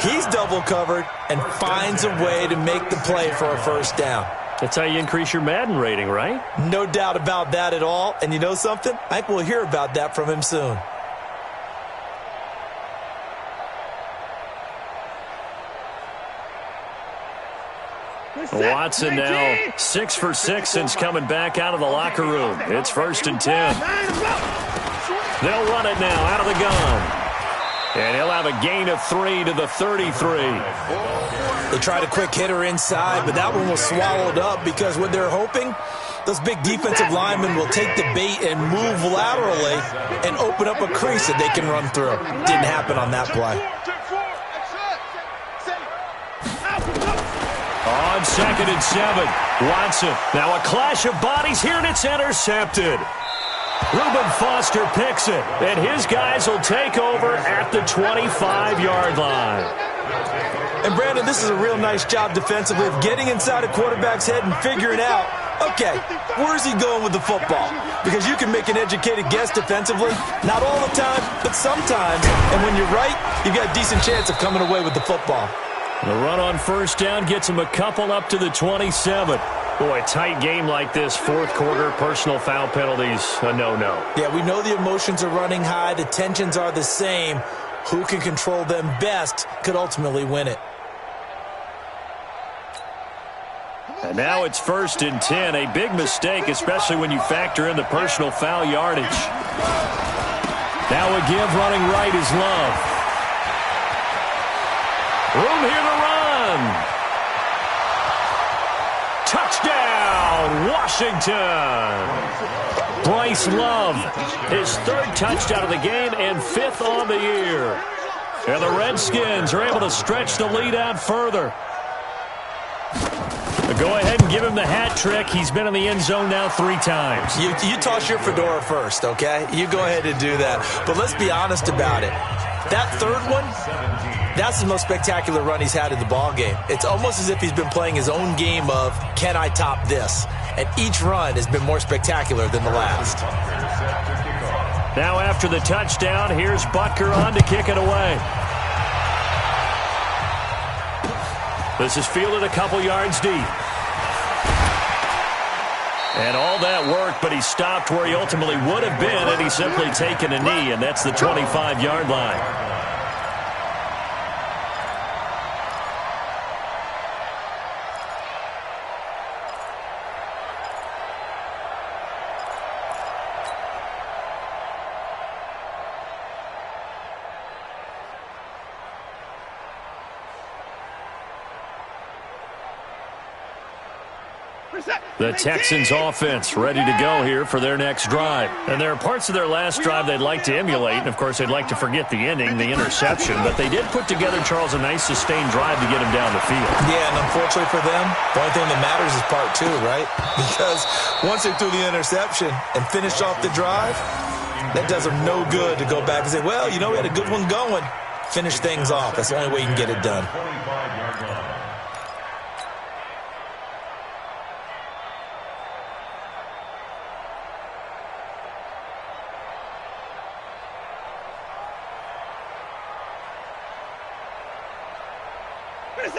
He's double covered and finds a way to make the play for a first down. That's how you increase your Madden rating, right? No doubt about that at all. And you know something? I think we'll hear about that from him soon. Watson now 6 for 6 since coming back out of the locker room. It's 1st and 10. They'll run it now out of the gun. And he'll have a gain of 3 to the 33. They tried a quick hitter inside, but that one was swallowed up because what they're hoping, those big defensive linemen will take the bait and move laterally and open up a crease that they can run through. Didn't happen on that play. On 2nd and 7, Watson. Now a clash of bodies here, and it's intercepted. Reuben Foster picks it, and his guys will take over at the 25-yard line. And, Brandon, this is a real nice job defensively of getting inside a quarterback's head and figuring out, okay, where's he going with the football? Because you can make an educated guess defensively, not all the time, but sometimes. And when you're right, you've got a decent chance of coming away with the football. The run on first down gets him a couple up to the 27. Boy, a tight game like this, fourth quarter, personal foul penalties, a no-no. Yeah, we know the emotions are running high. The tensions are the same. Who can control them best could ultimately win it. And now it's 1st and 10, a big mistake, especially when you factor in the personal foul yardage. Now a give running right is Love. Room here to run. Touchdown, Washington. Bryce Love, his third touchdown of the game and fifth on the year. And the Redskins are able to stretch the lead out further. Go ahead and give him the hat trick. He's been in the end zone now 3 times. You toss your fedora first, okay? You go ahead and do that. But let's be honest about it. That third one, that's the most spectacular run he's had in the ball game. It's almost as if he's been playing his own game of, can I top this? And each run has been more spectacular than the last. Now after the touchdown, here's Butker on to kick it away. This is fielded a couple yards deep. And all that work, but he stopped where he ultimately would have been had he simply taken a knee, and that's the 25-yard line. The Texans offense ready to go here for their next drive. And there are parts of their last drive they'd like to emulate. And, of course, they'd like to forget the ending, the interception. But they did put together, Charles, a nice sustained drive to get him down the field. Yeah, and unfortunately for them, the only thing that matters is part 2, right? Because once they threw the interception and finished off the drive, that does them no good to go back and say, well, you know, we had a good one going. Finish things off. That's the only way you can get it done.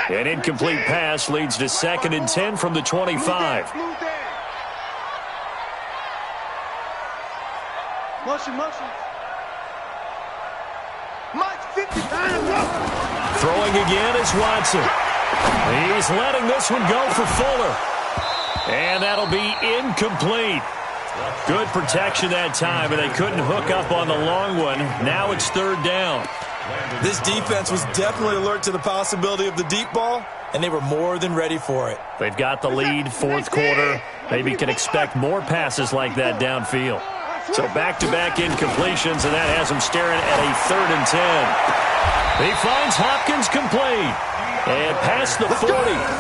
An incomplete pass leads to 2nd and 10 from the 25. Motion. Throwing again is Watson. He's letting this one go for Fuller. And that'll be incomplete. Good protection that time, and they couldn't hook up on the long one. Now it's 3rd down. This defense was definitely alert to the possibility of the deep ball, and they were more than ready for it. They've got the lead, 4th quarter. Maybe can expect more passes like that downfield. So back-to-back incompletions, and that has him staring at a 3rd and 10. He finds Hopkins complete. And past the 40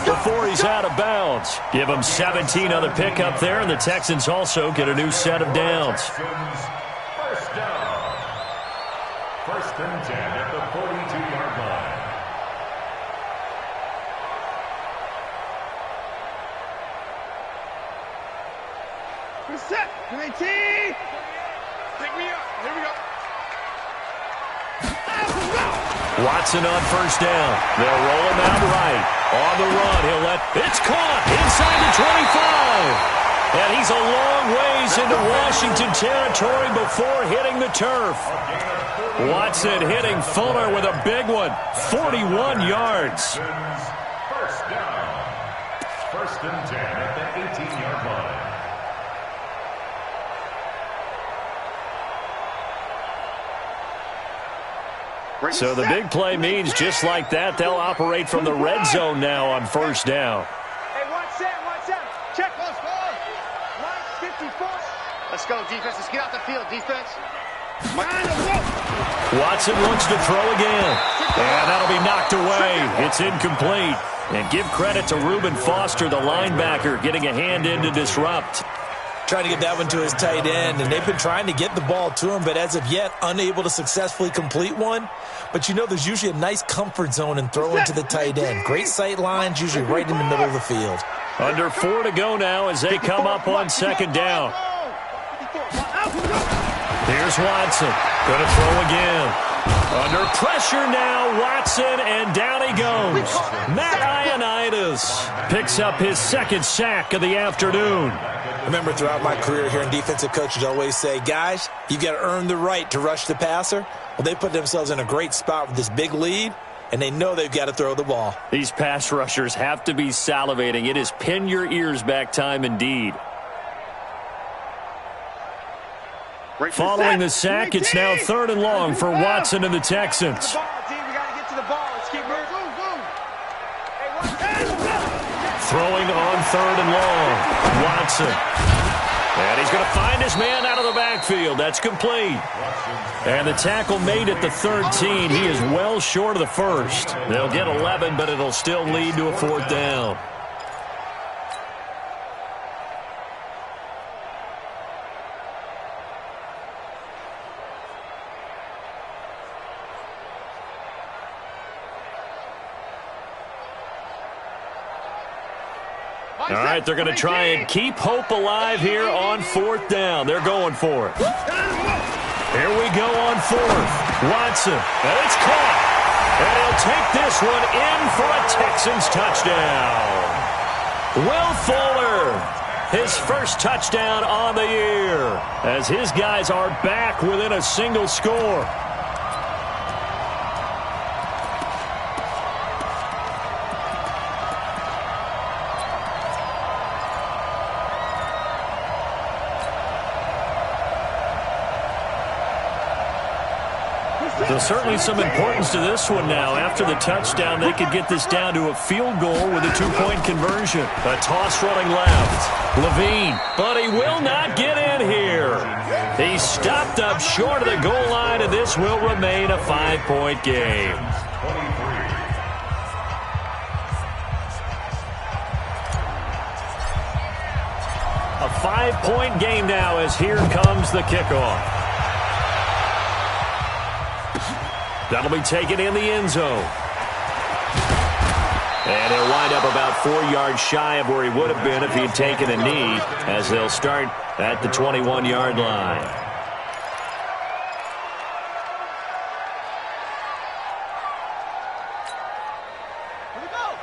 before he's out of bounds. Give him 17 on the pickup there, and the Texans also get a new set of downs. First down. 1st and 10 at the 42-yard line. Set. Pick me up. Here we go. Watson on 1st down. They'll roll him out right. On the run, it's caught inside the 25. And he's a long ways into Washington territory before hitting the turf. Watson hitting Fuller with a big one. 41 yards. First down. 1st and 10 at the 18-yard line. So the big play means just like that, they'll operate from the red zone now on 1st down. Hey, one set. Check. 54. Let's go, defense. Let's get out the field, defense. Watson wants to throw again. And that'll be knocked away. It's incomplete. And give credit to Reuben Foster, the linebacker, getting a hand in to disrupt. Trying to get that one to his tight end, and they've been trying to get the ball to him, but as of yet, unable to successfully complete one. But you know there's usually a nice comfort zone in throwing to the tight end. Great sight lines, usually right in the middle of the field. Under 4 to go now as they come up on 2nd down. Here's Watson. Going to throw again. Under pressure now, Watson, and down he goes. Matt Ioannidis picks up his 2nd sack of the afternoon. Remember, throughout my career here in defensive coaches always say, guys, you got to earn the right to rush the passer. Well, they put themselves in a great spot with this big lead, and they know they've got to throw the ball. These pass rushers have to be salivating. It is pin your ears back time indeed. Following the sack, it's now 3rd and long for Watson and the Throwing on 3rd and long. Watson. And he's going to find his man out of the backfield. That's complete. And the tackle made at the 13. He is well short of the first. They'll get 11, but it'll still lead to a 4th down. All right, they're going to try and keep hope alive here on 4th down. They're going for it. Here we go on 4th. Watson, and it's caught. And he'll take this one in for a Texans touchdown. Will Fuller, his first touchdown on the year, as his guys are back within a single score. There's certainly some importance to this one now. After the touchdown, they could get this down to a field goal with a 2-point conversion. A toss running left. Levine, but he will not get in here. He's stopped up short of the goal line, and this will remain a 5-point game. A 5-point game now as here comes the kickoff. That'll be taken in the end zone. And he'll wind up about 4 yards shy of where he would have been if he had taken a knee, as they'll start at the 21-yard line.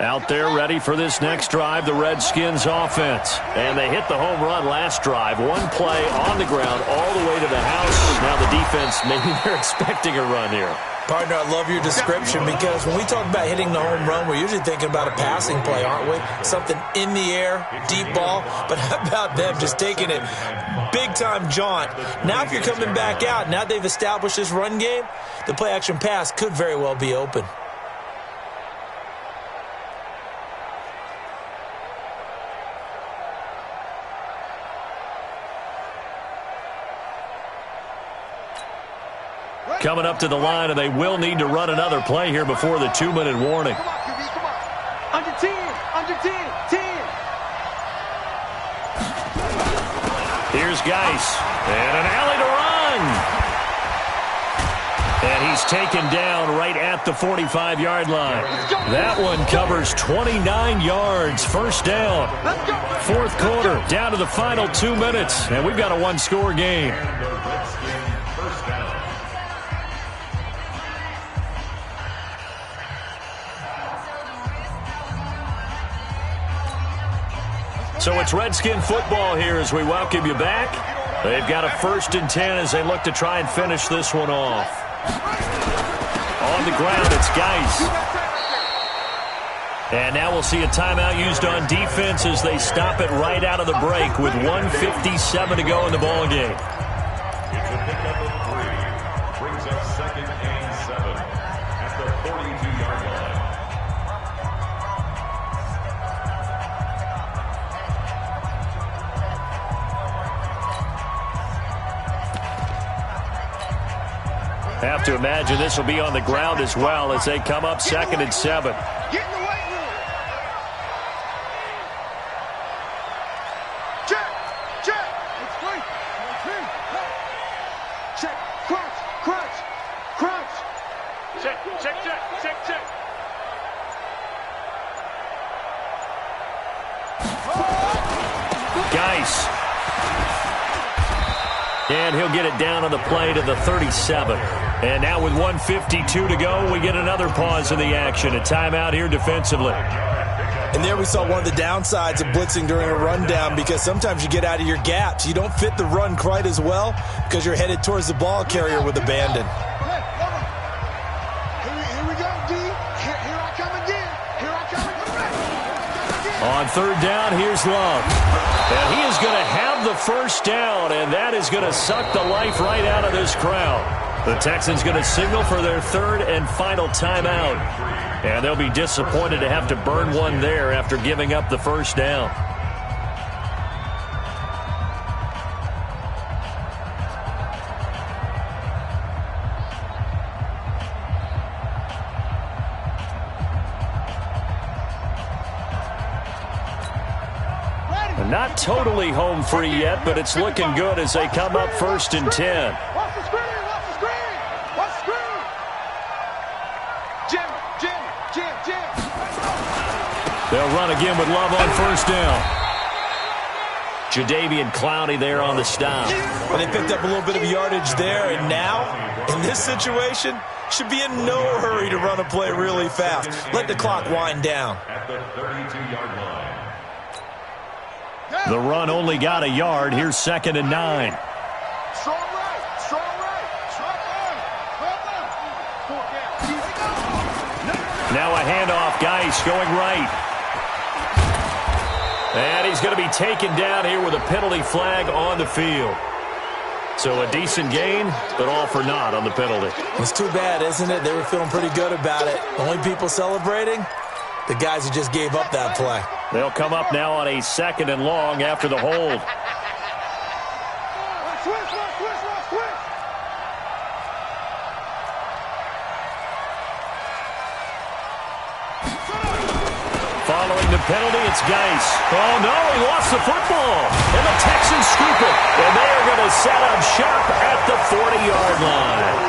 Out there ready for this next drive, the Redskins offense. And they hit the home run last drive. One play on the ground all the way to the house. Now the defense, maybe they're expecting a run here. Partner, I love your description, because when we talk about hitting the home run, we're usually thinking about a passing play, aren't we? Something in the air, deep ball. But how about them just taking it big-time jaunt? Now if you're coming back out, now they've established this run game, the play-action pass could very well be open. Coming up to the line, and they will need to run another play here before the 2-minute warning. Come on, QB, come on. Under 10, under 10, 10. Here's Geis, and an alley to run. And he's taken down right at the 45-yard line. That one covers 29 yards, 1st down. 4th quarter, down to the final 2 minutes, and we've got a 1-score game. So it's Redskin football here as we welcome you back. They've got a 1st and 10 as they look to try and finish this one off. On the ground, it's Geis. And now we'll see a timeout used on defense as they stop it right out of the break with 1:57 to go in the ballgame. It's a pickup of 3. Brings up 2nd and 7 at the 42-yard line. Have to imagine this will be on the ground as well as they come up 2nd and 7. Get in the weight room. Check, check. It's free. Check, crunch, crunch, crunch. Check, check, check, check, check. Geis. And he'll get it down on the play to the 37. And now with 1:52 to go, we get another pause in the action. A timeout here defensively. And there we saw one of the downsides of blitzing during a rundown, because sometimes you get out of your gaps. You don't fit the run quite as well because you're headed towards the ball carrier with abandon. Here we go, D. Here I come again. Here I come again. On 3rd down, here's Love. And he is going to have the first down, and that is going to suck the life right out of this crowd. The Texans going to signal for their third and final timeout, and they'll be disappointed to have to burn one there after giving up the first down. Not totally home free yet, but it's looking good as they come up first and 10. Watch the screen, watch the screen, watch the screen. Jim. They'll run again with Love on first down. Jadeveon Clowney there on the stop. Well, they picked up a little bit of yardage there, and now, in this situation, should be in no hurry to run a play really fast. Let the clock wind down. At the 32-yard line. The run only got a yard. Here's 2nd and 9. Strong right, strong left. Now a handoff. Geis going right. And he's going to be taken down here with a penalty flag on the field. So a decent gain, but all for naught on the penalty. It's too bad, isn't it? They were feeling pretty good about it. Only people celebrating, the guys who just gave up that play. They'll come up now on a 2nd and long after the hold. Following the penalty, it's Geis. Oh, no, he lost the football. And the Texans scoop it. And they are going to set up shop at the 40-yard line.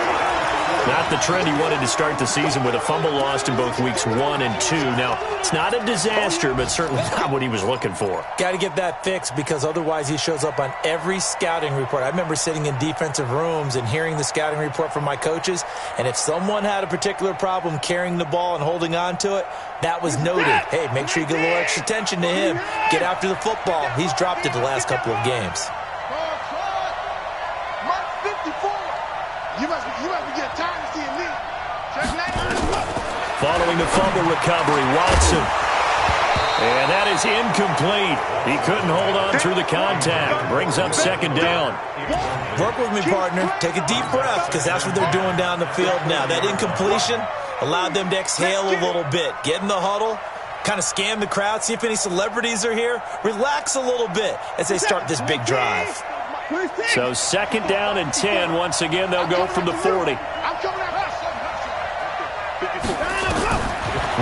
Not the trend he wanted to start the season with a fumble lost in both weeks 1 and 2. Now, it's not a disaster, but certainly not what he was looking for. Got to get that fixed because otherwise he shows up on every scouting report. I remember sitting in defensive rooms and hearing the scouting report from my coaches, and if someone had a particular problem carrying the ball and holding on to it, that was noted. Hey, make sure you get a little extra attention to him. Get after the football. He's dropped it the last couple of games. Mark 54. You must be getting tired of seeing me. Following the fumble recovery, Watson. And that is incomplete. He couldn't hold on through the contact. Brings up 2nd down. Work with me, partner. Take a deep breath because that's what they're doing down the field now. That incompletion allowed them to exhale a little bit. Get in the huddle, kind of scan the crowd, see if any celebrities are here. Relax a little bit as they start this big drive. So 2nd down and 10. Once again, they'll go from the 40.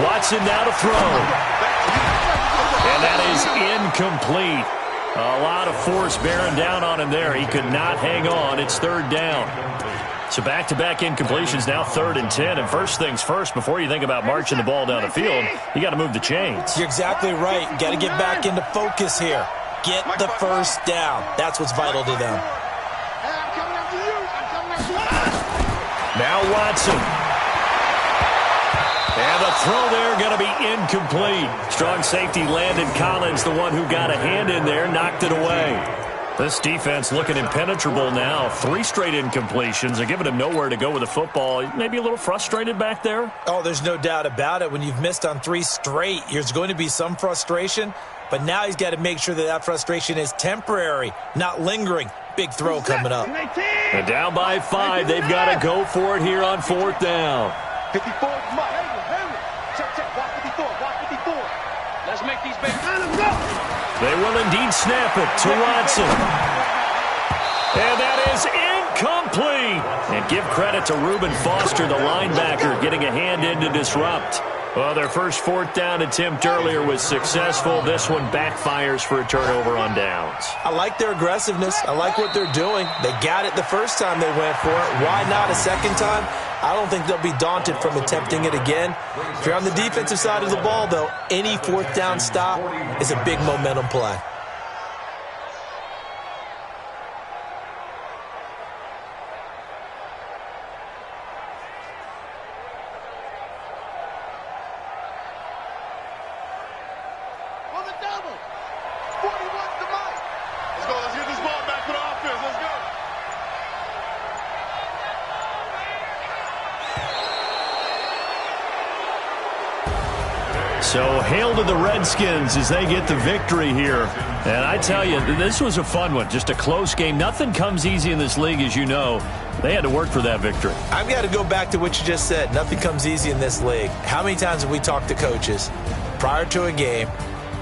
Watson now to throw. And that is incomplete. A lot of force bearing down on him there. He could not hang on. It's 3rd down. So back-to-back incompletions, now 3rd and 10. And first things first, before you think about marching the ball down the field, you got to move the chains. You're exactly right. Got to get back into focus here. Get the first down. That's what's vital to them. Now Watson. And the throw there going to be incomplete. Strong safety Landon Collins, the one who got a hand in there, knocked it away. This defense looking impenetrable now. 3 straight incompletions. They're giving him nowhere to go with the football. Maybe a little frustrated back there? Oh, there's no doubt about it. When you've missed on 3 straight, there's going to be some frustration. But now he's got to make sure that that frustration is temporary, not lingering. Big throw coming up. And down by 5. They've got to go for it here on 4th down. 54, Mike. Check. Watch 54. Let's make these babies. They will indeed snap it to Watson. And that is incomplete. And give credit to Reuben Foster, the linebacker, getting a hand in to disrupt. Well, their first 4th down attempt earlier was successful. This one backfires for a turnover on downs. I like their aggressiveness. I like what they're doing. They got it the first time they went for it. Why not a second time? I don't think they'll be daunted from attempting it again. If you're on the defensive side of the ball, though, any 4th down stop is a big momentum play. On the double. 41 to Mike. Let's go. Let's get this ball back for the offense. Let's go. So hail to the Redskins as they get the victory here. And I tell you, this was a fun one. Just a close game. Nothing comes easy in this league, as you know. They had to work for that victory. I've got to go back to what you just said. Nothing comes easy in this league. How many times have we talked to coaches prior to a game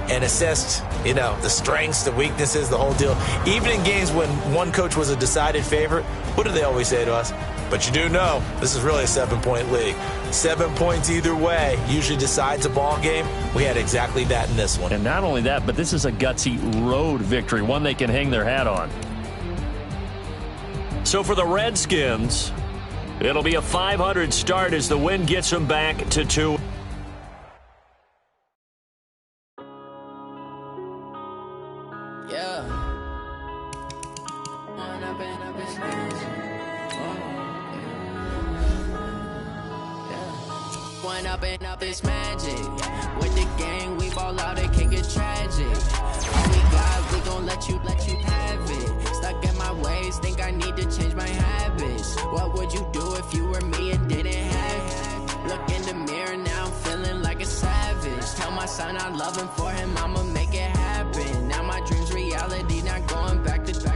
and assessed, the strengths, the weaknesses, the whole deal? Even in games when one coach was a decided favorite, what do they always say to us? But you do know this is really a 7-point league. 7 points either way usually decides a ball game. We had exactly that in this one. And not only that, but this is a gutsy road victory, one they can hang their hat on. So for the Redskins, it'll be a 500 start as the win gets them back to 2. Up this magic with the gang, we ball out, it can get tragic. All we got, we gon' let you have it. Stuck in my ways, think I need to change my habits. What would you do if you were me and didn't have it? Look in the mirror now, I'm feeling like a savage. Tell my son I love him, for him I'ma make it happen. Now my dream's reality, not going back to.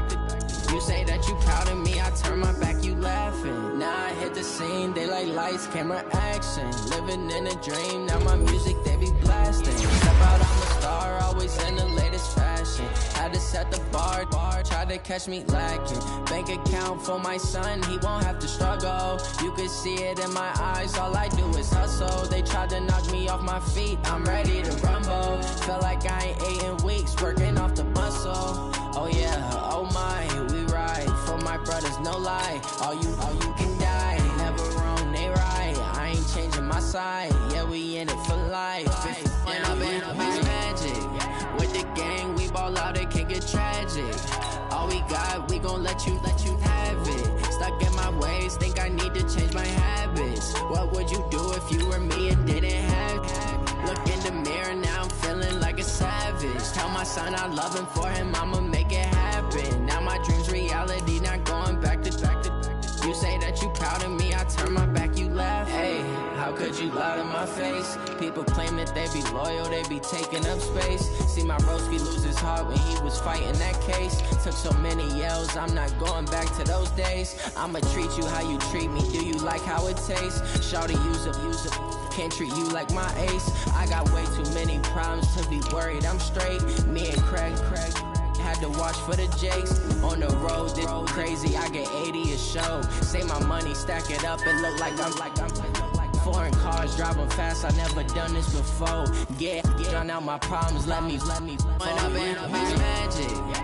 You say that you proud of me, I turn my back, you laughing. Now I hit the scene, they like lights, camera, action. Living in a dream, now my music, they be blasting. Step out, I'm a star, always in the latest fashion. Had to set the bar, try to catch me lacking. Bank account for my son, he won't have to struggle. You can see it in my eyes, all I do is hustle. They tried to knock me off my feet, I'm ready to rumble. Felt like I ain't ate in weeks, working off the muscle. Oh yeah, oh my, we ride for my brothers, no lie. All you can die, never wrong, they right. I ain't changing my side, yeah, we in it for life. When I've been up this magic with the gang, we ball out, it can get tragic. All we got, we gon' let you have it. Stuck in my ways, think I need to change my habits. What would you do if you were me and didn't have it? Look in the mirror, now I'm feeling like a savage. Tell my son I love him, for him I'ma make it happen. Now my dream's reality, not going back to. You say that you proud of me, I turn my back, you laugh. Hey, how could you lie to my face? People claim that they be loyal, they be taking up space. See my broski lose his heart when he was fighting that case. Took so many yells, I'm not going back to those days. I'ma treat you how you treat me, do you like how it tastes? Shawty, use it. Can't treat you like my ace. I got way too many problems to be worried, I'm straight. Me and Craig had to watch for the Jakes. On the road, this crazy, I get 80 a show. Say my money, stack it up, and look like I'm foreign cars, driving fast, I never done this before. Yeah, drown out my problems, let me. When I've been up this magic